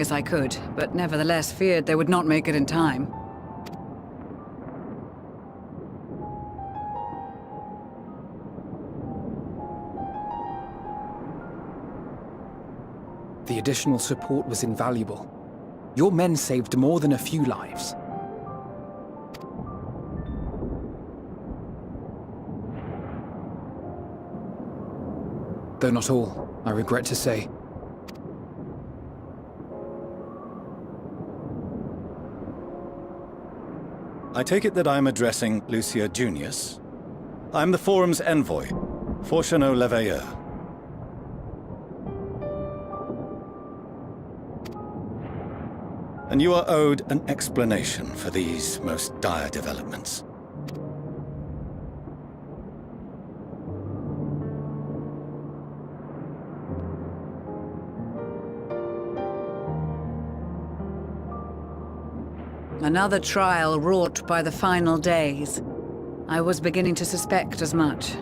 as I could, but nevertheless feared they would not make it in time. The additional support was invaluable. Your men saved more than a few lives. Though not all, I regret to say. I take it that I'm addressing Lucia Junius. I'm the Forum's envoy, Fortuneau Leveilleur. And you are owed an explanation for these most dire developments. Another trial wrought by the final days. I was beginning to suspect as much.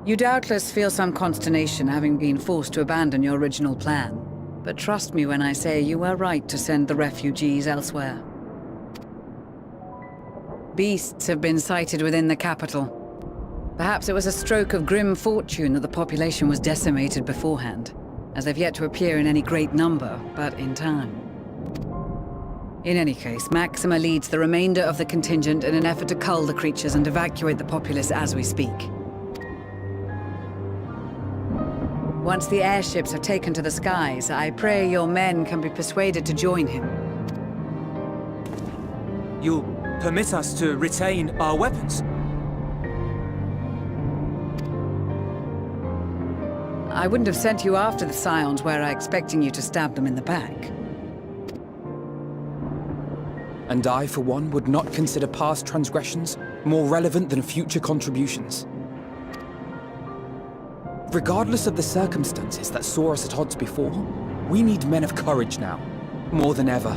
You doubtless feel some consternation having been forced to abandon your original plan. But trust me when I say you were right to send the refugees elsewhere. Beasts have been sighted within the capital. Perhaps it was a stroke of grim fortune that the population was decimated beforehand, as they've yet to appear in any great number, but in time. In any case, Maxima leads the remainder of the contingent in an effort to cull the creatures and evacuate the populace as we speak. Once the airships have taken to the skies, I pray your men can be persuaded to join him. You'll permit us to retain our weapons? I wouldn't have sent you after the Scions were I expecting you to stab them in the back. And I, for one, would not consider past transgressions more relevant than future contributions. Regardless of the circumstances that saw us at odds before, we need men of courage now, more than ever.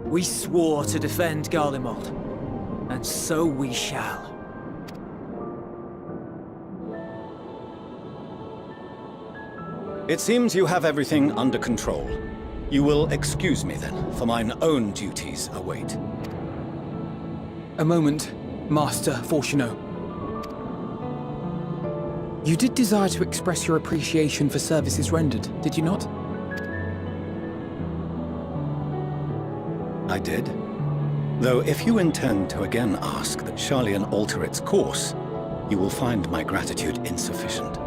We swore to defend Garlemald, and so we shall. It seems you have everything under control. You will excuse me then, for mine own duties await. A moment, Master Fortuneau. You did desire to express your appreciation for services rendered, did you not? I did. Though if you intend to again ask that Charlian alter its course, you will find my gratitude insufficient.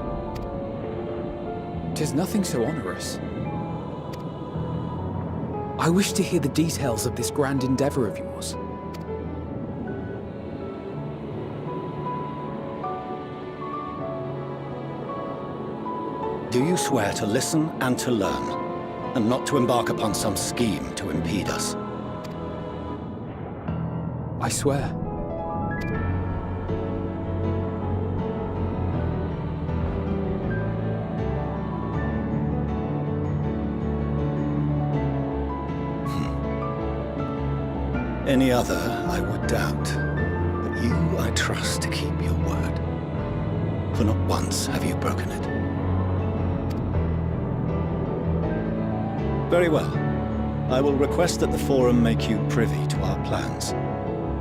'Tis nothing so onerous. I wish to hear the details of this grand endeavor of yours. Do you swear to listen and to learn, and not to embark upon some scheme to impede us? I swear. Any other, I would doubt. But you, I trust to keep your word. For not once have you broken it. Very well. I will request that the Forum make you privy to our plans.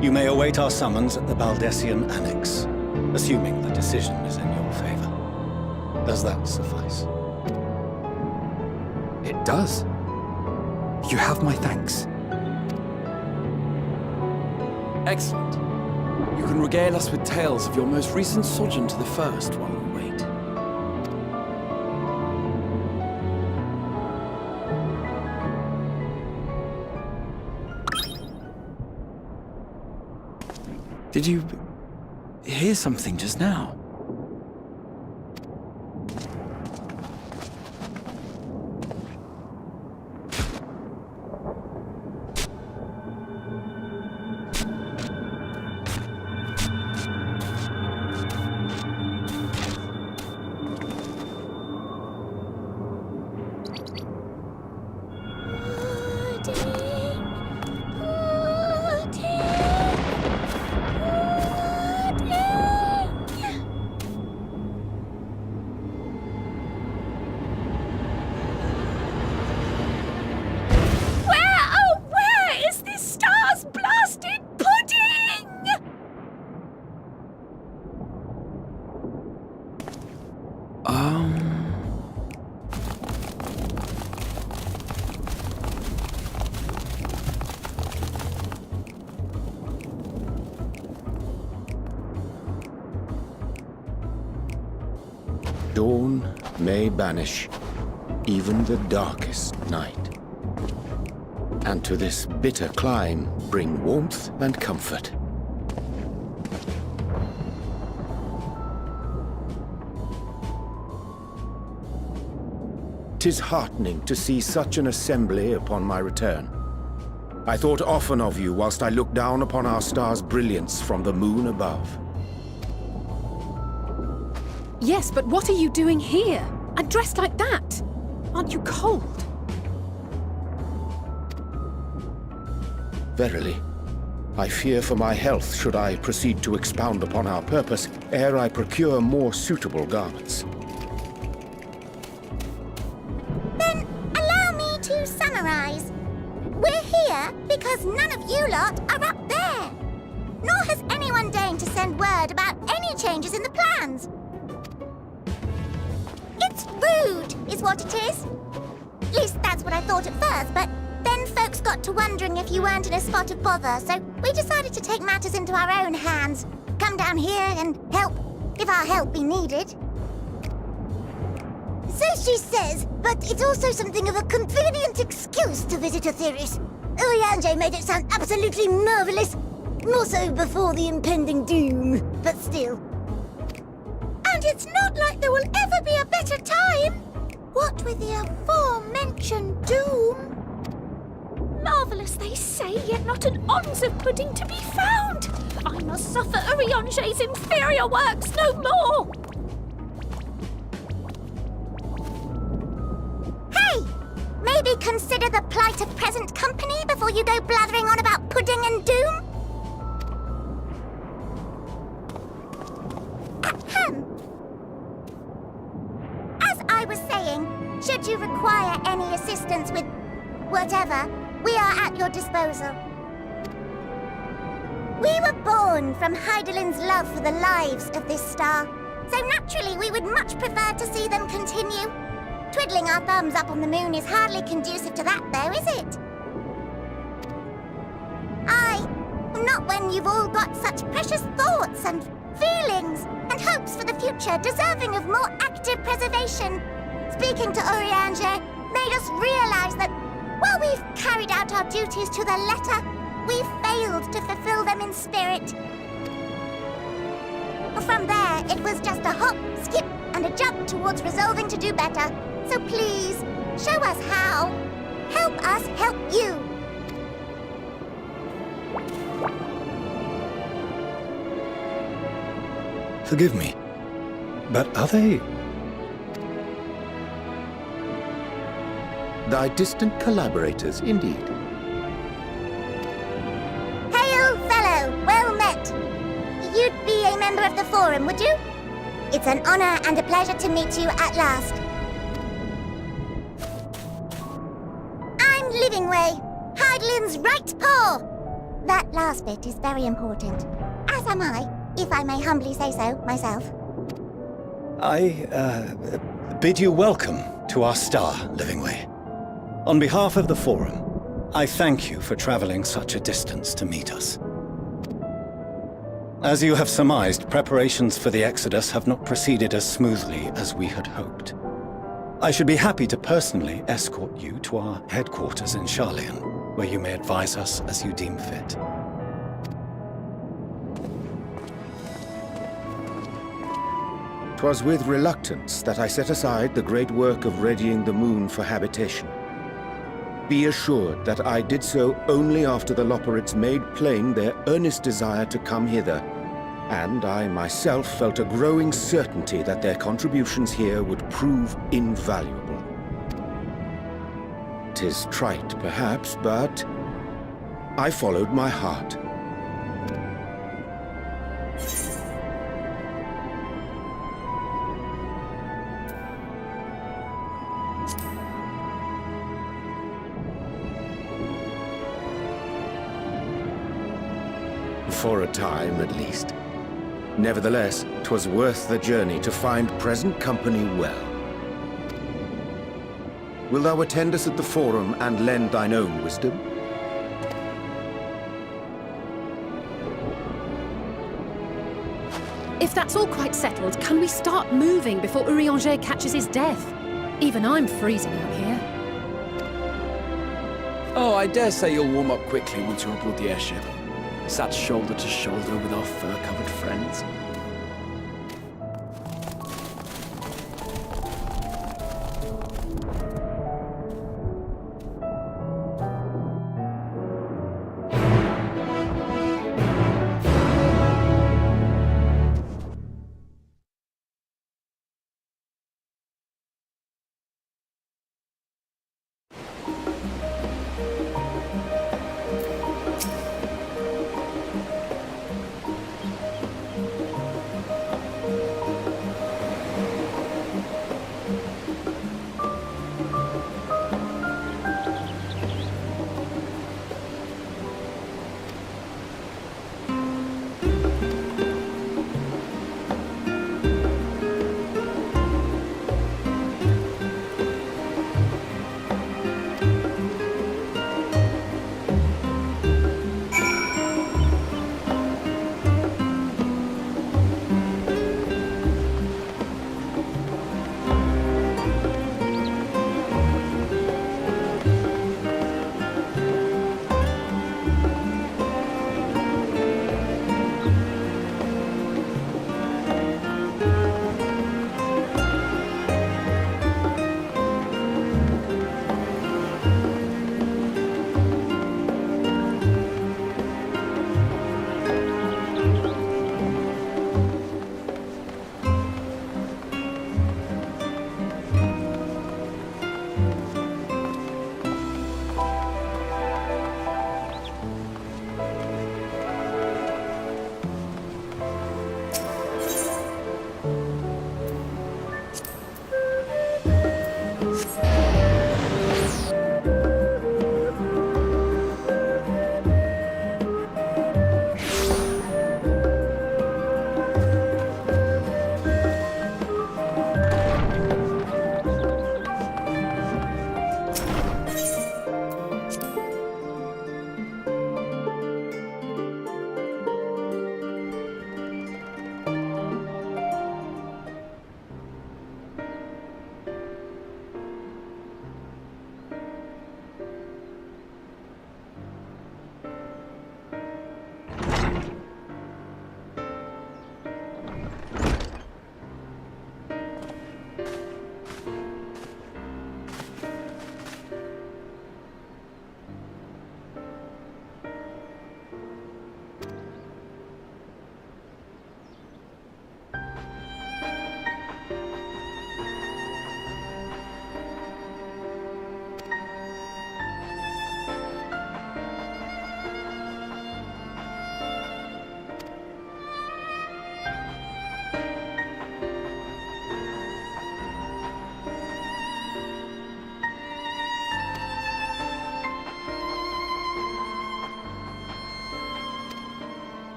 You may await our summons at the Baldessian Annex, assuming the decision is in your favor. Does that suffice? It does. You have my thanks. Excellent. You can regale us with tales of your most recent sojourn to the First while we wait. Did you hear something just now? dawn may banish even the darkest night, and to this bitter clime bring warmth and comfort. 'Tis heartening to see such an assembly upon my return. I thought often of you whilst I looked down upon our star's brilliance from the moon above. Yes, but what are you doing here? And dressed like that? Aren't you cold? Verily, I fear for my health should I proceed to expound upon our purpose ere I procure more suitable garments. Then allow me to summarize. We're here because none of you lot are up there. Nor has anyone deigned to send word about any changes in the plans. It's rude, is what it is. At least that's what I thought at first, but then folks got to wondering if you weren't in a spot of bother, so we decided to take matters into our own hands. Come down here and help, if our help be needed. So she says, but it's also something of a convenient excuse to visit Etheris. Oriange made it sound absolutely marvelous. More so before the impending doom, but still. And it's not like there will ever be a better time. What with the aforementioned doom? Marvellous, they say, yet not an ounce of pudding to be found. I must suffer Oriange's inferior works no more. Hey! Maybe consider the plight of present company before you go blathering on about pudding and doom? Ahem. As I was saying, should you require any assistance with whatever, we are at your disposal. We were born from Heidelin's love for the lives of this star, so naturally we would much prefer to see them continue. Twiddling our thumbs up on the moon is hardly conducive to that, though, is it? Not when you've all got such precious thoughts and feelings and hopes for the future deserving of more active preservation. Speaking to Oriange made us realize that while we've carried out our duties to the letter, we've failed to fulfill them in spirit. From there, it was just a hop, skip, and a jump towards resolving to do better. So please, show us how. Help us help you. Forgive me, but are they... Thy distant collaborators, indeed. Hail, fellow! Well met! You'd be a member of the Forum, would you? It's an honor and a pleasure to meet you at last. I'm Livingway, Heidelin's right paw! That last bit is very important. As am I, if I may humbly say so myself. I bid you welcome to our star, Livingway. On behalf of the Forum, I thank you for traveling such a distance to meet us. As you have surmised, preparations for the Exodus have not proceeded as smoothly as we had hoped. I should be happy to personally escort you to our headquarters in Charlian, where you may advise us as you deem fit. 'Twas with reluctance that I set aside the great work of readying the moon for habitation. Be assured that I did so only after the Loperites made plain their earnest desire to come hither, and I myself felt a growing certainty that their contributions here would prove invaluable. 'Tis trite, perhaps, but I followed my heart. For a time, at least. Nevertheless, 'twas worth the journey to find present company well. Wilt thou attend us at the Forum and lend thine own wisdom? If that's all quite settled, can we start moving before Urianger catches his death? Even I'm freezing out here. Oh, I dare say you'll warm up quickly once you're aboard the airship. Sat shoulder to shoulder with our fur-covered friends.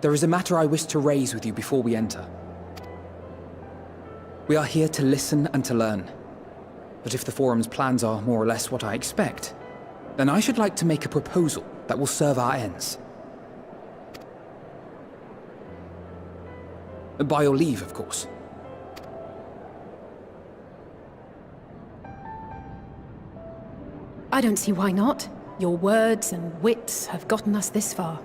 There is a matter I wish to raise with you before we enter. We are here to listen and to learn. But if the Forum's plans are more or less what I expect, then I should like to make a proposal that will serve our ends. By your leave, of course. I don't see why not. Your words and wits have gotten us this far.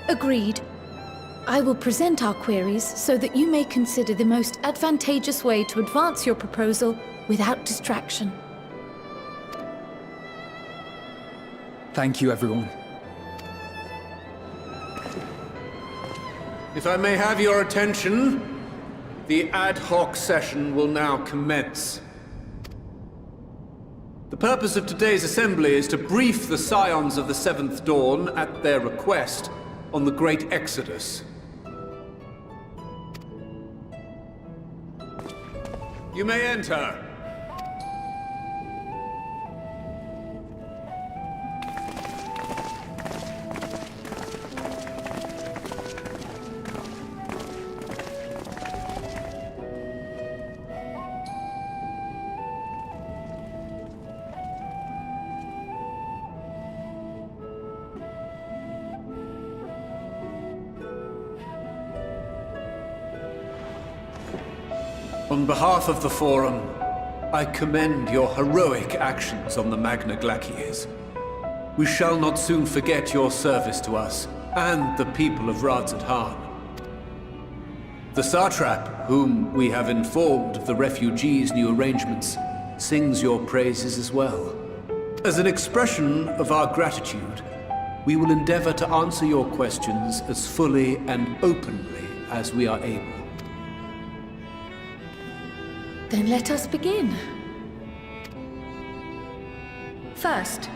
Agreed. I will present our queries so that you may consider the most advantageous way to advance your proposal without distraction. Thank you, everyone. If I may have your attention, the ad hoc session will now commence. The purpose of today's assembly is to brief the Scions of the Seventh Dawn at their request on the Great Exodus. You may enter. On behalf of the Forum, I commend your heroic actions on the Magna Glacies. We shall not soon forget your service to us and the people of Radzat-Han. The Satrap, whom we have informed of the refugees' new arrangements, sings your praises as well. As an expression of our gratitude, we will endeavor to answer your questions as fully and openly as we are able. Then let us begin. First,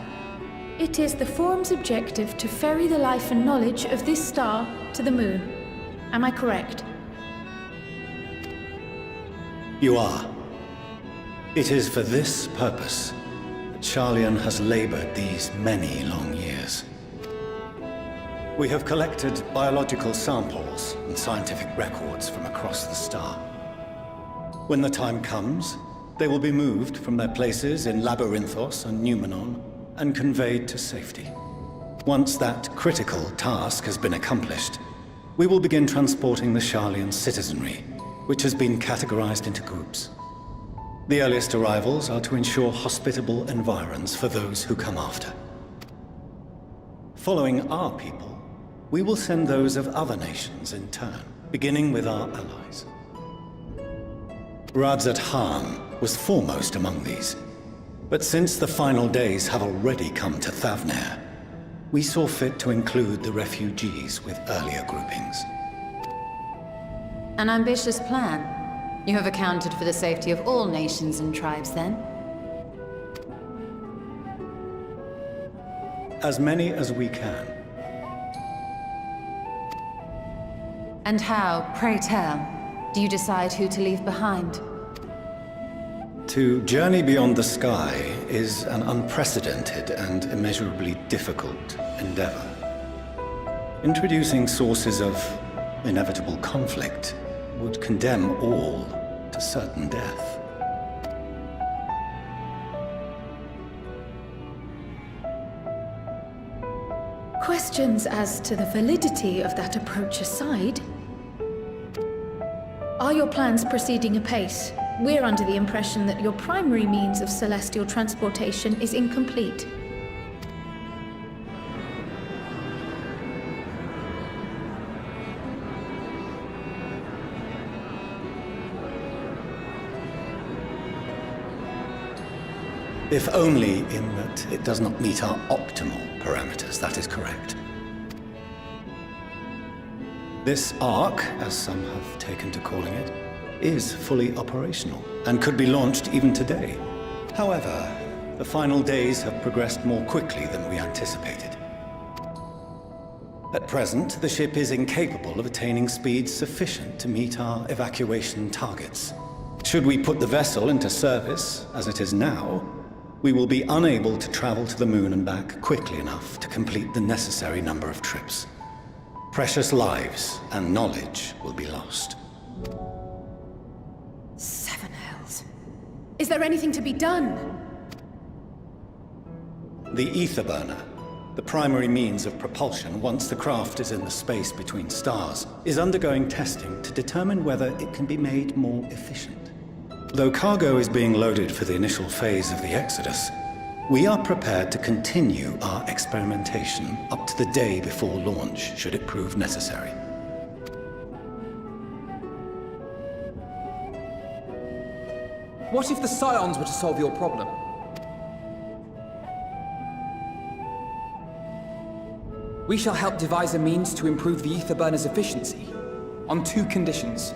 it is the Forum's objective to ferry the life and knowledge of this star to the Moon. Am I correct? You are. It is for this purpose that Charlian has labored these many long years. We have collected biological samples and scientific records from across the star. When the time comes, they will be moved from their places in Labyrinthos and Numenon and conveyed to safety. Once that critical task has been accomplished, we will begin transporting the Charlian citizenry, which has been categorized into groups. The earliest arrivals are to ensure hospitable environs for those who come after. Following our people, we will send those of other nations in turn, beginning with our allies. Radzat-Han was foremost among these, but since the final days have already come to Thavnair, we saw fit to include the refugees with earlier groupings. An ambitious plan. You have accounted for the safety of all nations and tribes, then? As many as we can. And how, pray tell, do you decide who to leave behind? To journey beyond the sky is an unprecedented and immeasurably difficult endeavor. Introducing sources of inevitable conflict would condemn all to certain death. Questions as to the validity of that approach aside, are your plans proceeding apace? We're under the impression that your primary means of celestial transportation is incomplete. If only in that it does not meet our optimal parameters, that is correct. This Ark, as some have taken to calling it, is fully operational and could be launched even today. However, the final days have progressed more quickly than we anticipated. At present, the ship is incapable of attaining speeds sufficient to meet our evacuation targets. Should we put the vessel into service, as it is now, we will be unable to travel to the Moon and back quickly enough to complete the necessary number of trips. Precious lives and knowledge will be lost. Seven hells. Is there anything to be done? The ether burner, the primary means of propulsion once the craft is in the space between stars, is undergoing testing to determine whether it can be made more efficient. Though cargo is being loaded for the initial phase of the Exodus, we are prepared to continue our experimentation up to the day before launch, should it prove necessary. What if the Scions were to solve your problem? We shall help devise a means to improve the ether burner's efficiency, on 2 conditions.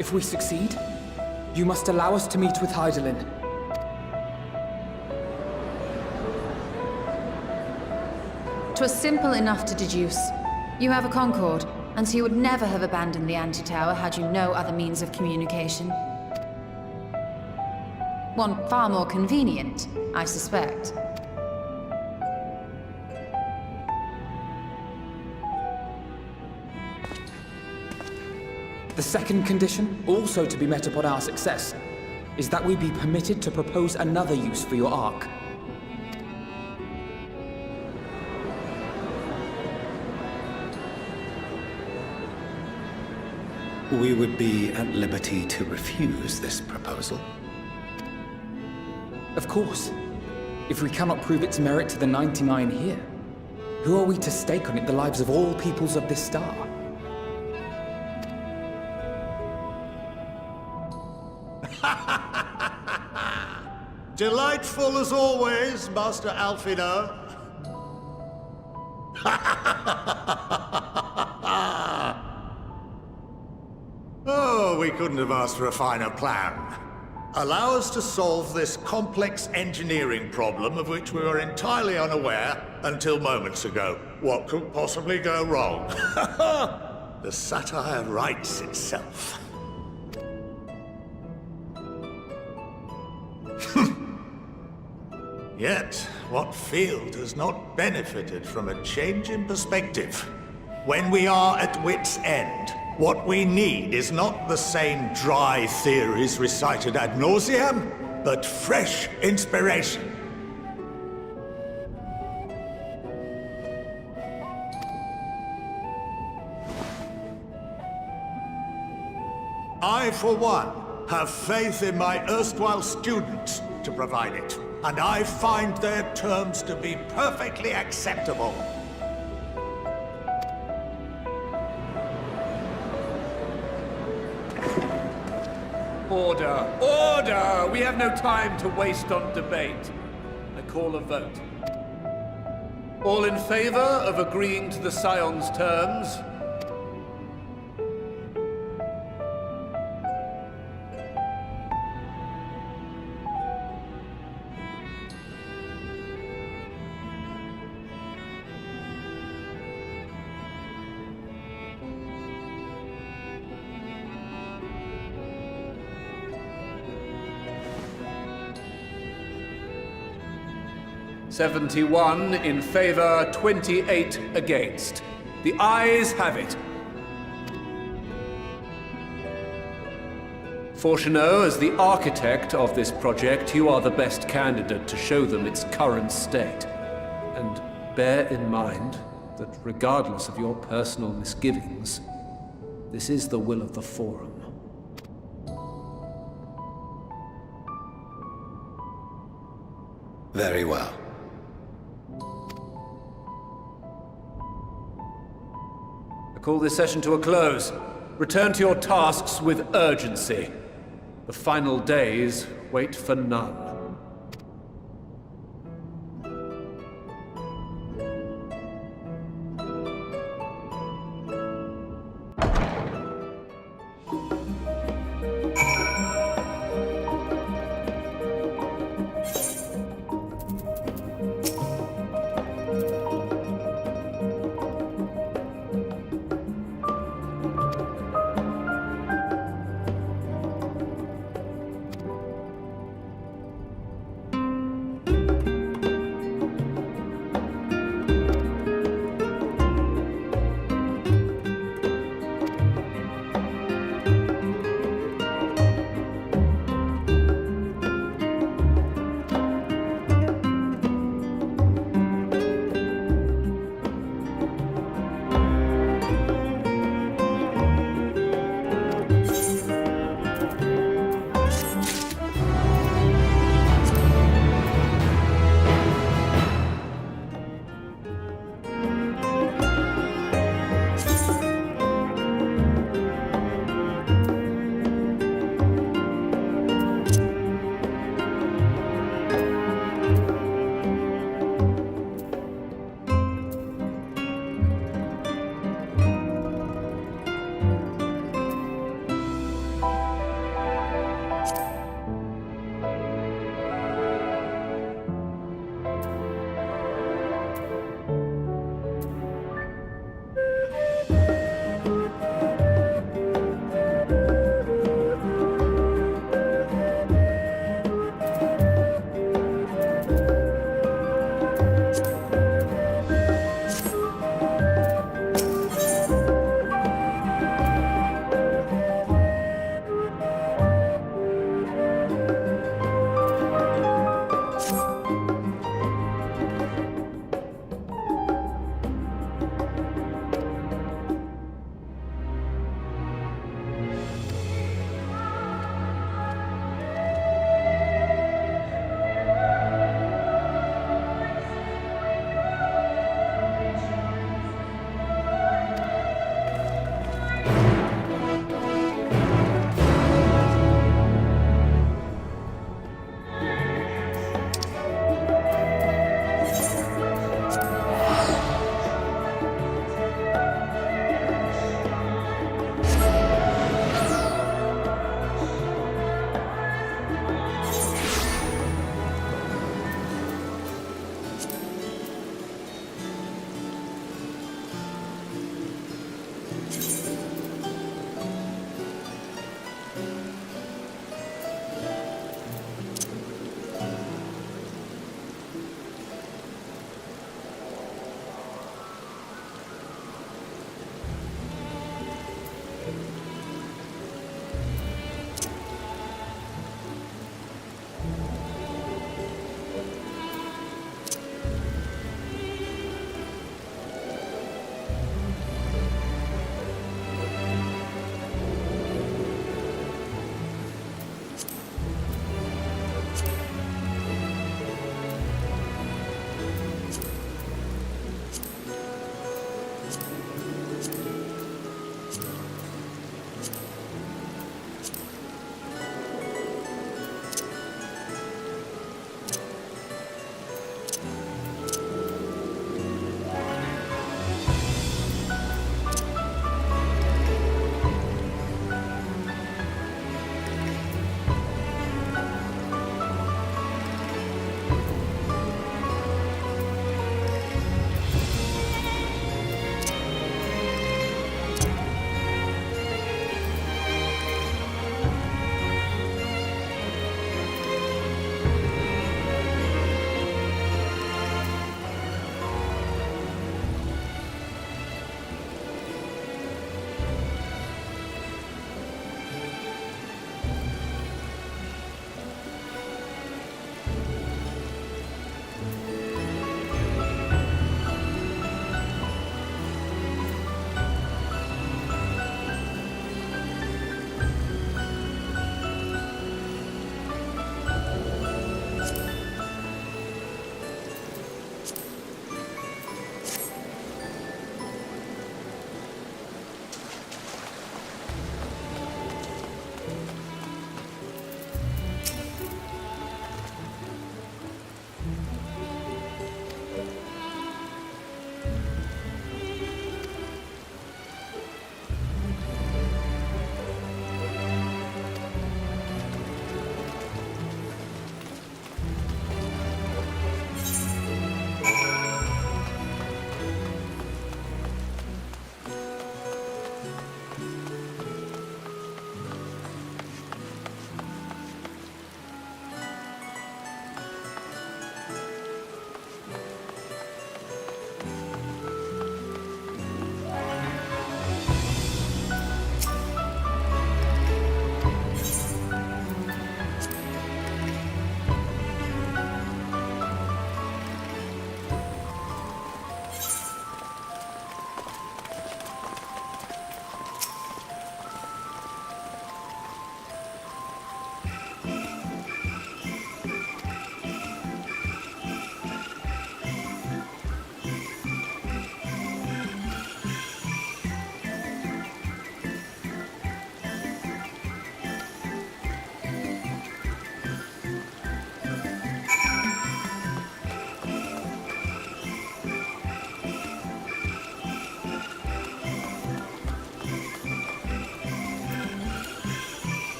If we succeed, you must allow us to meet with Hydaelyn. "'Twas simple enough to deduce. You have a Concord, and so you would never have abandoned the anti-tower had you no other means of communication. One far more convenient, I suspect. The second condition, also to be met upon our success, is that we be permitted to propose another use for your Ark. We would be at liberty to refuse this proposal. Of course. If we cannot prove its merit to the 99 here, who are we to stake on it the lives of all peoples of this star? Delightful as always, Master Alfino. Oh, we couldn't have asked for a finer plan. Allow us to solve this complex engineering problem of which we were entirely unaware until moments ago. What could possibly go wrong? The satire writes itself. Yet, what field has not benefited from a change in perspective? When we are at wit's end, what we need is not the same dry theories recited ad nauseam, but fresh inspiration. I, for one, have faith in my erstwhile students to provide it, and I find their terms to be perfectly acceptable. Order! Order! We have no time to waste on debate. I call a vote. All in favor of agreeing to the Scion's terms? "71 in favor, 28 against. The ayes have it. Fortuneau, as the architect of this project, you are the best candidate to show them its current state. And bear in mind that regardless of your personal misgivings, this is the will of the Forum. Very well. I call this session to a close. Return to your tasks with urgency. The final days wait for none.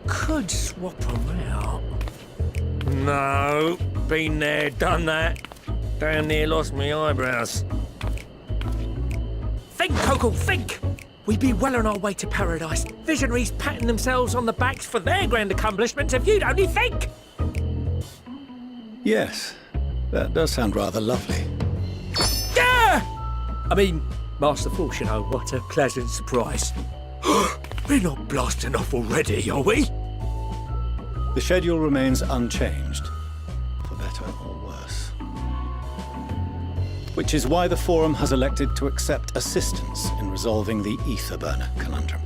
Could swap them out. No, been there, done that. Damn near lost me eyebrows. Think, Coco, think! We'd be well on our way to paradise. Visionaries patting themselves on the backs for their grand accomplishments if you'd only think! Yes, that does sound rather lovely. Yeah! I mean, Master Force, you know, what a pleasant surprise. We're not blasting off already, are we? The schedule remains unchanged, for better or worse. Which is why the Forum has elected to accept assistance in resolving the ether burner conundrum.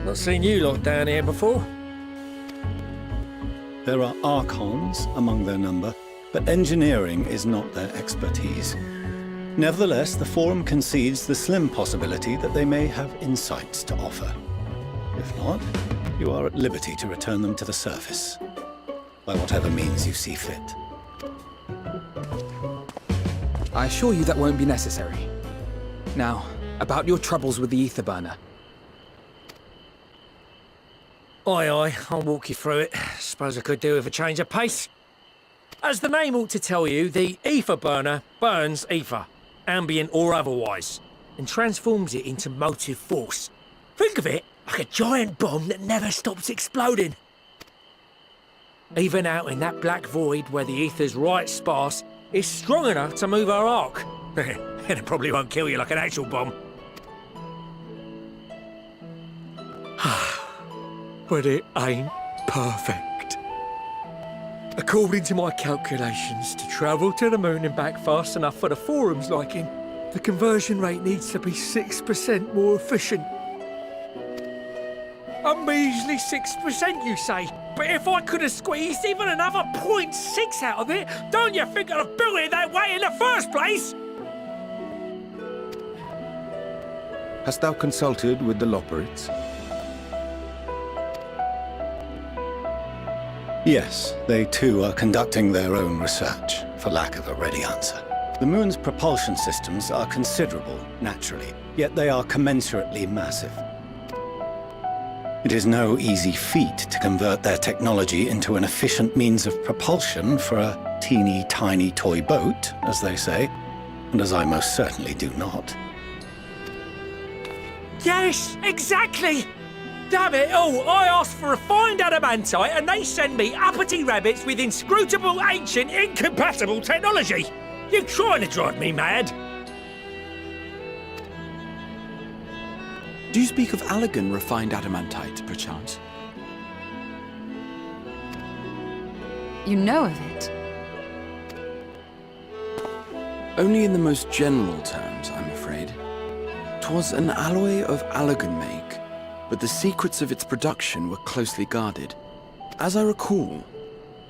Not seen you lot down here before. There are Archons among their number, but engineering is not their expertise. Nevertheless, the Forum concedes the slim possibility that they may have insights to offer. If not, you are at liberty to return them to the surface, by whatever means you see fit. I assure you that won't be necessary. Now, about your troubles with the ether burner. Aye, aye, I'll walk you through it. Suppose I could do with a change of pace. As the name ought to tell you, the ether burner burns ether. ambient or otherwise, and transforms it into motive force. Think of it like a giant bomb that never stops exploding. Even out in that black void where the ether's right sparse, it's strong enough to move our arc. And it probably won't kill you like an actual bomb. But it ain't perfect. According to my calculations, to travel to the moon and back fast enough for the forum's liking, the conversion rate needs to be 6% more efficient. A measly 6%, you say? But if I could have squeezed even another 0.6 out of it, don't you think I'd have built it that way in the first place? Hast thou consulted with the Loperites? Yes, they too are conducting their own research, for lack of a ready answer. The moon's propulsion systems are considerable, naturally, yet they are commensurately massive. It is no easy feat to convert their technology into an efficient means of propulsion for a teeny tiny toy boat, as they say, and as I most certainly do not. Yes, exactly! Damn it all, I asked for refined adamantite and they send me uppity rabbits with inscrutable, ancient, incompatible technology! You're trying to drive me mad! Do you speak of Allegan refined adamantite, perchance? You know of it? Only in the most general terms, I'm afraid. 'Twas an alloy of Allegan make, but the secrets of its production were closely guarded. As I recall,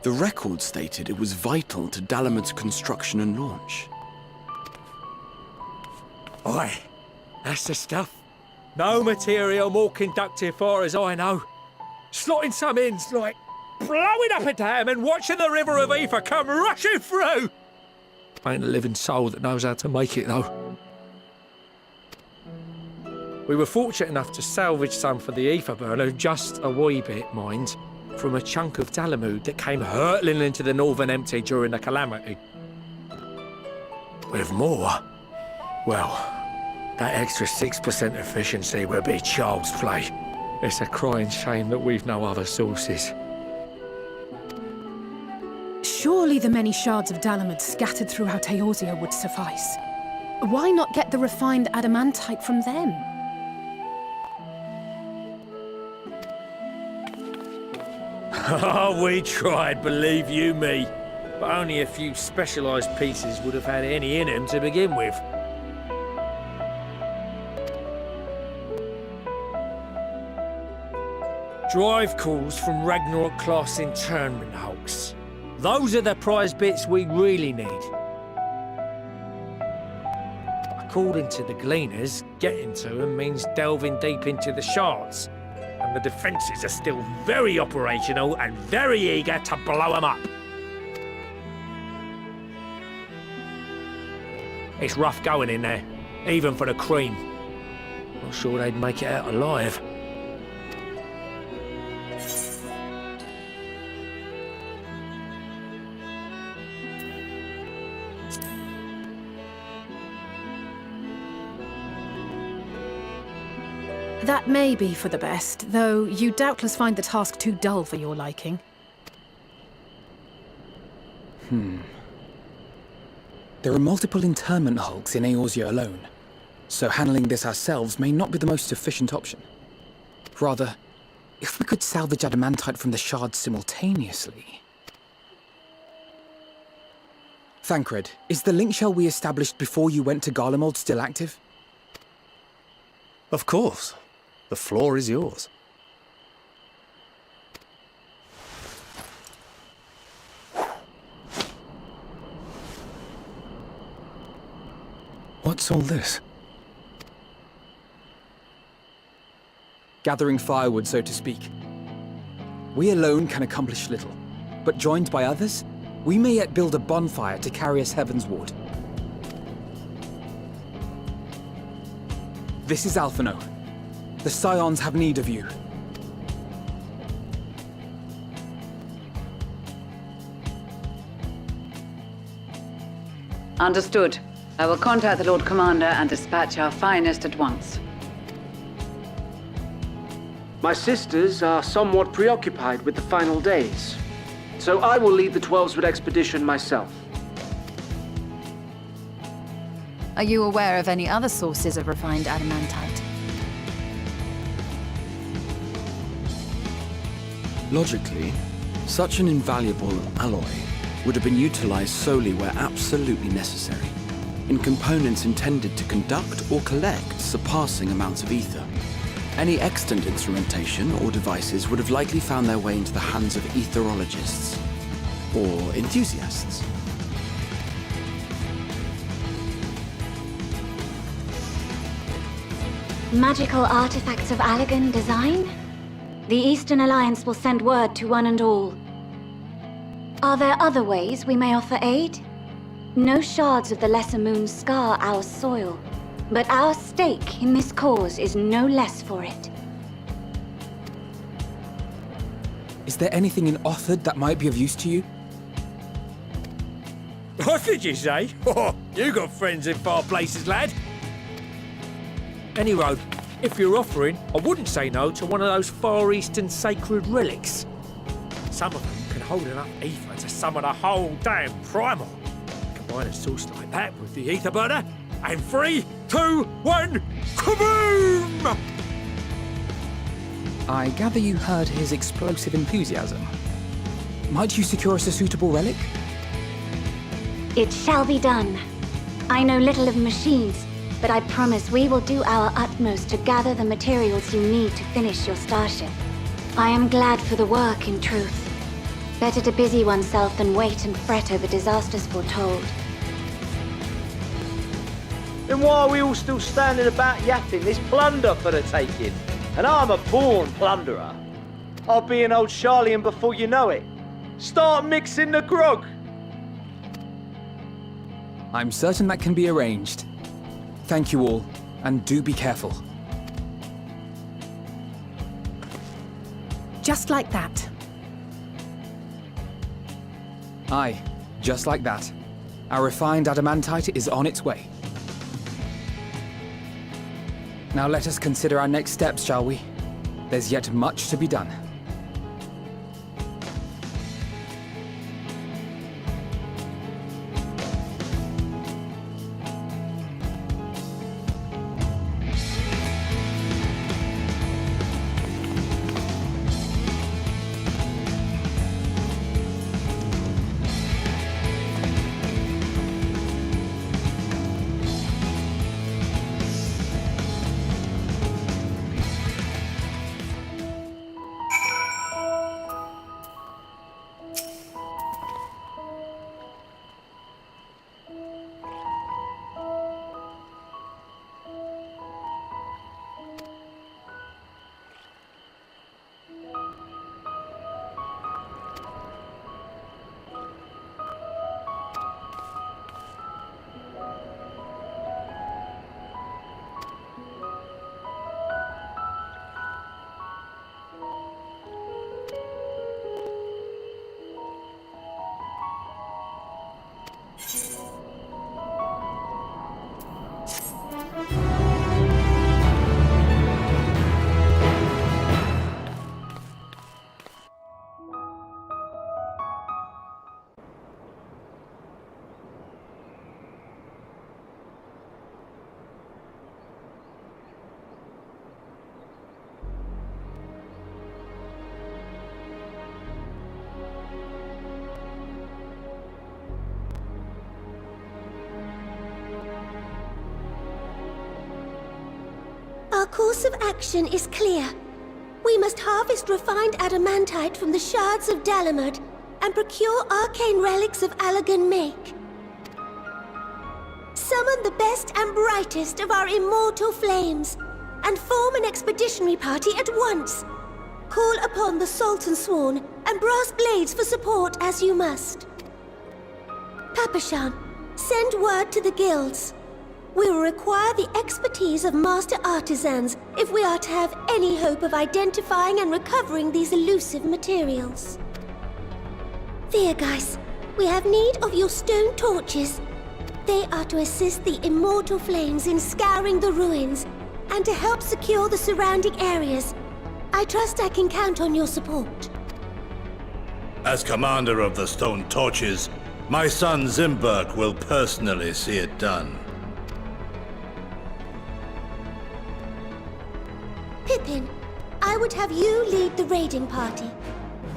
the record stated it was vital to Dalamud's construction and launch. Oi, that's the stuff. No material more conductive far as I know. Slotting some ends like blowing up a dam and watching the river of ether come rushing through. Ain't a living soul that knows how to make it though. We were fortunate enough to salvage some for the ether burner, just a wee bit, mind, from a chunk of Dalamud that came hurtling into the northern empty during the calamity. With more, well, that extra 6% efficiency would be child's play. It's a crying shame that we've no other sources. Surely the many shards of Dalamud scattered throughout Eorzea would suffice. Why not get the refined adamantite from them? Oh, we tried, believe you me. But only a few specialised pieces would have had any in them to begin with. Drive cores from Ragnarok-class internment hulks. Those are the prize bits we really need. According to the Gleaners, getting to them means delving deep into the shards. And the defences are still very operational and very eager to blow them up. It's rough going in there, even for the cream. Not sure they'd make it out alive. That may be for the best, though you doubtless find the task too dull for your liking. There are multiple internment hulks in Eorzea alone, so handling this ourselves may not be the most efficient option. Rather, if we could salvage adamantite from the shards simultaneously... Thancred, is the link shell we established before you went to Garlemald still active? Of course. The floor is yours. What's all this? Gathering firewood, so to speak. We alone can accomplish little, but joined by others, we may yet build a bonfire to carry us heavensward. This is Alphino. The Scions have need of you. Understood. I will contact the Lord Commander and dispatch our finest at once. My sisters are somewhat preoccupied with the final days, so I will lead the 12-Wood expedition myself. Are you aware of any other sources of refined adamantite? Logically, such an invaluable alloy would have been utilized solely where absolutely necessary, in components intended to conduct or collect surpassing amounts of ether. Any extant instrumentation or devices would have likely found their way into the hands of etherologists, or enthusiasts. Magical artifacts of Allagan design? The Eastern Alliance will send word to one and all. Are there other ways we may offer aid? No shards of the Lesser Moon scar our soil, but our stake in this cause is no less for it. Is there anything in Othard that might be of use to you? What did you say? Oh, you got friends in far places, lad. Anyway, if you're offering, I wouldn't say no to one of those Far Eastern sacred relics. Some of them can hold enough ether to summon a whole damn primal. Combine a source like that with the ether burner, and 3, 2, 1, kaboom! I gather you heard his explosive enthusiasm. Might you secure us a suitable relic? It shall be done. I know little of machines, but I promise we will do our utmost to gather the materials you need to finish your starship. I am glad for the work, in truth. Better to busy oneself than wait and fret over disasters foretold. Then why are we all still standing about yapping? There's plunder for the taking. And I'm a born plunderer. I'll be an old Charlian before you know it. Start mixing the grog. I'm certain that can be arranged. Thank you all, and do be careful. Just like that. Aye, just like that. Our refined adamantite is on its way. Now let us consider our next steps, shall we? There's yet much to be done. Our course of action is clear. We must harvest refined adamantite from the shards of Dalamud and procure arcane relics of Allagan make. Summon the best and brightest of our immortal flames and form an expeditionary party at once. Call upon the Sultan Sworn and Brass Blades for support as you must. Papashan, send word to the guilds. We will require the expertise of master artisans if we are to have any hope of identifying and recovering these elusive materials. Thea, guys, we have need of your stone torches. They are to assist the immortal flames in scouring the ruins and to help secure the surrounding areas. I trust I can count on your support. As commander of the Stone Torches, my son Zimberk will personally see it done. Pippin, I would have you lead the raiding party.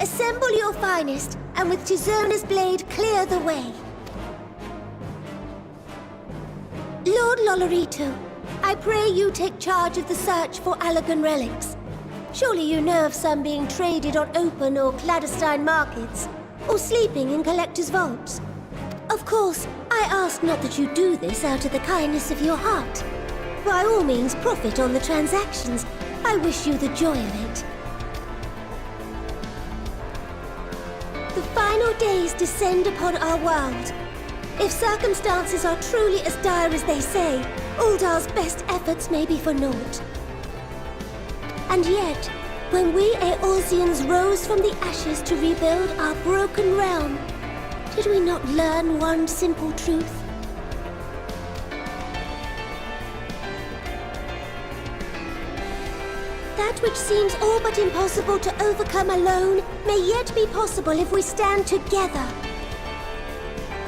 Assemble your finest, and with Tizona's blade, clear the way. Lord Lolorito, I pray you take charge of the search for Allagan relics. Surely you know of some being traded on open or clandestine markets, or sleeping in collectors' vaults. Of course, I ask not that you do this out of the kindness of your heart. By all means, profit on the transactions. I wish you the joy of it. The final days descend upon our world. If circumstances are truly as dire as they say, Uldar's best efforts may be for naught. And yet, when we Eorzeans rose from the ashes to rebuild our broken realm, did we not learn one simple truth? That which seems all but impossible to overcome alone may yet be possible if we stand together.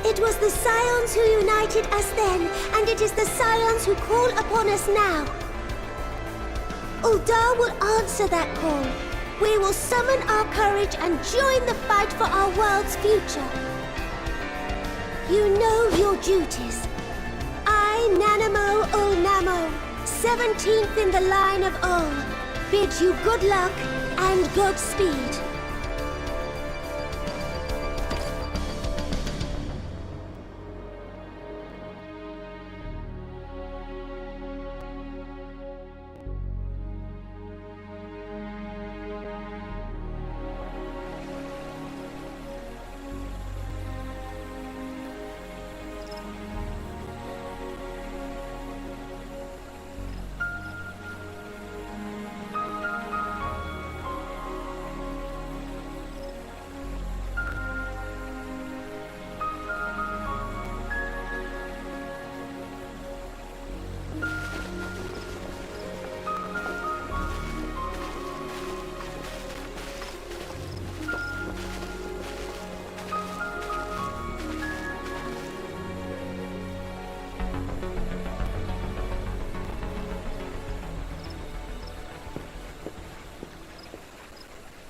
It was the Scions who united us then, and it is the Scions who call upon us now. Uldar will answer that call. We will summon our courage and join the fight for our world's future. You know your duties. I, Nanamo Ulnamo, 17th in the line of Ul, bid you good luck and Godspeed.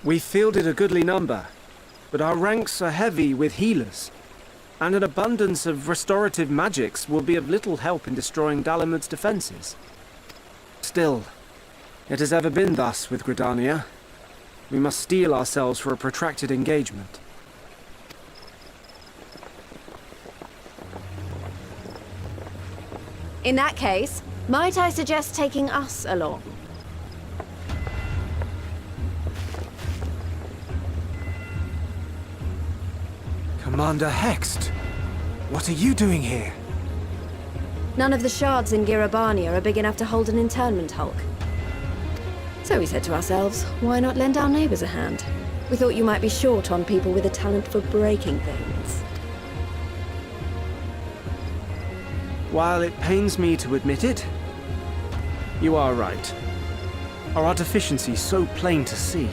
We fielded a goodly number, but our ranks are heavy with healers, and an abundance of restorative magics will be of little help in destroying Dalamud's defenses. Still, it has ever been thus with Gridania. We must steel ourselves for a protracted engagement. In that case, might I suggest taking us along? Commander Hext, what are you doing here? None of the shards in Girabania are big enough to hold an internment hulk. So we said to ourselves, why not lend our neighbors a hand? We thought you might be short on people with a talent for breaking things. While it pains me to admit it, you are right. Our deficiency so plain to see.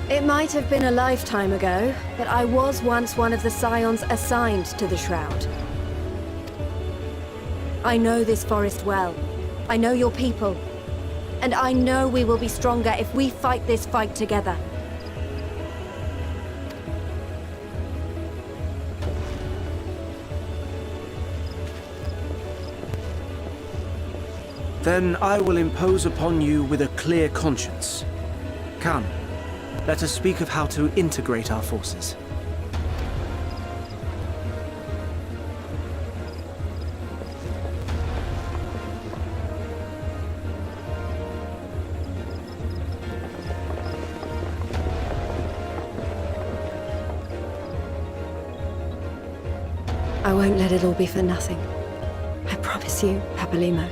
It might have been a lifetime ago, but I was once one of the Scions assigned to the Shroud. I know this forest well. I know your people. And I know we will be stronger if we fight this fight together. Then I will impose upon you with a clear conscience. Come. Let us speak of how to integrate our forces. I won't let it all be for nothing. I promise you, Papalimo.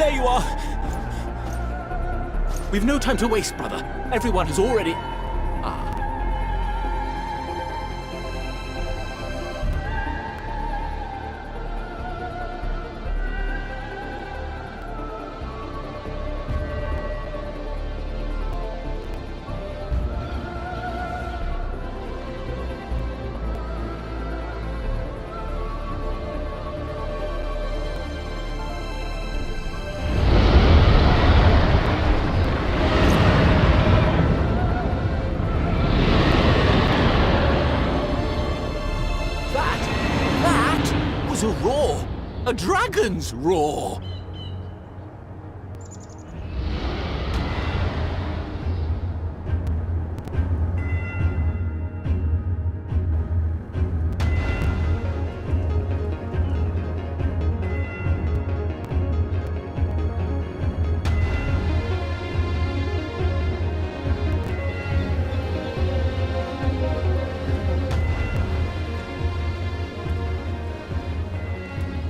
There you are! We've no time to waste, brother. Everyone has already... That was a roar! A dragon's roar!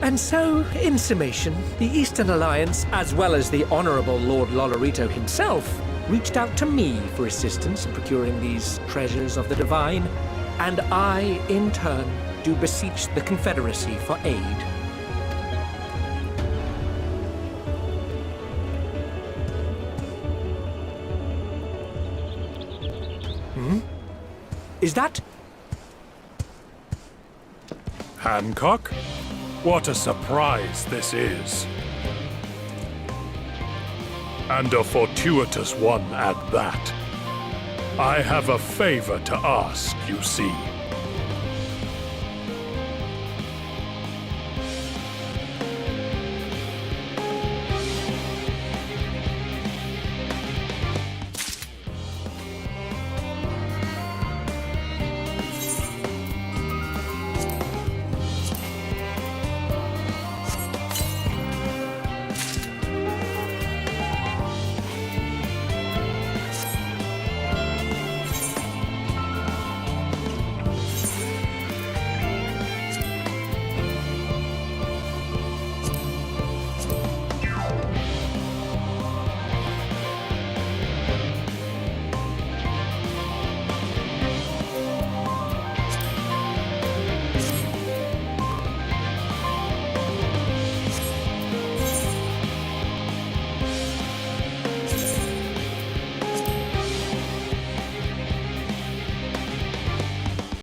And so, in summation, the Eastern Alliance, as well as the Honourable Lord Lolorito himself, reached out to me for assistance in procuring these treasures of the divine, and I, in turn, do beseech the Confederacy for aid. Is that... Hancock? What a surprise this is. And a fortuitous one at that. I have a favor to ask, you see.